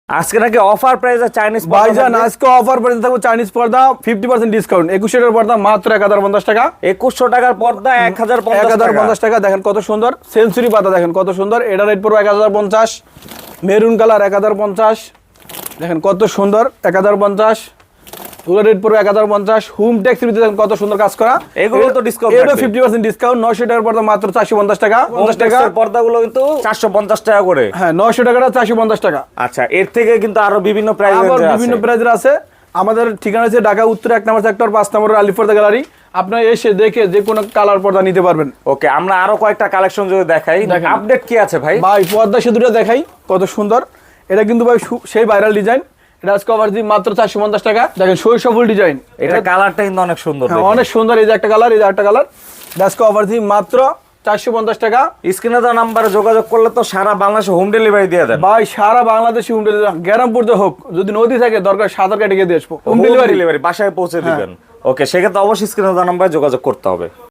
আজকে নাকি অফার প্রাইসে চাইনিজ ভাইজান আজকে অফার প্রাইসে থাকবে চাইনিজ পর্দা 50% ডিসকাউন্ট 2100 টাকার পর্দা মাত্র 1050 টাকা 2100 টাকার পর্দা 1050 টাকা দেখেন কত সুন্দর সেঞ্চুরি পাতা দেখেন কত সুন্দর এটা রেট পড়বে 1050 মেরুন কালার 1050 দেখেন কত সুন্দর 1050 পুরো রেট পড়বে 1050 হোম ট্যাক্স ভিতরে দেখেন কত সুন্দর কাজ করা এগুলো তো ডিসকাউন্ট এটা 50% ডিসকাউন্ট 900 টাকার পর্দা মাত্র 450 টাকা 50 টাকা পর্দাগুলো কিন্তু 450 টাকা করে হ্যাঁ 900 টাকাটা 450 টাকা আচ্ছা এর থেকে কিন্তু আরো বিভিন্ন প্রাইস আবার বিভিন্ন প্রাইজের আছে আমাদের ঠিকানা আছে ঢাকা উত্তর 1 নম্বর সেক্টর 5 নম্বর আলিফর্দা গ্যালারি আপনারা এসে দেখে যে কোনো কালার পর্দা নিতে পারবেন ওকে আমরা আরো কয়েকটা কালেকশন যদি দেখাই আপডেট কি আছে ভাই ভাই পর্দা সেতুটা দেখাই কত সুন্দর এটা কিন্তু ভাই সেই ভাইরাল ডিজাইন এটা আজকে কভার দিই মাত্র 450 টাকা দেখেন শৈশবুল ডিজাইন এটা কালারটা কিন্তু অনেক সুন্দর অনেক সুন্দর এই যে একটা কালার এই যে একটা কালার আজকে কভার দিই মাত্র 450 টাকা স্ক্রিনে দেওয়া নম্বরে যোগাযোগ করলে তো সারা বাংলাদেশে হোম ডেলিভারি দিয়ে দেন ভাই সারা বাংলাদেশে হোম ডেলিভারি গ্রামপুরতে হোক যদি নদী থাকে দরকার সাঁতার কেটে গিয়ে দিয়ে আসবো হোম ডেলিভারি বাসায় পৌঁছে দিবেন ওকে সেক্ষেত্রে অবশ্যই স্ক্রিনে দেওয়া নম্বরে যোগাযোগ করতে হবে।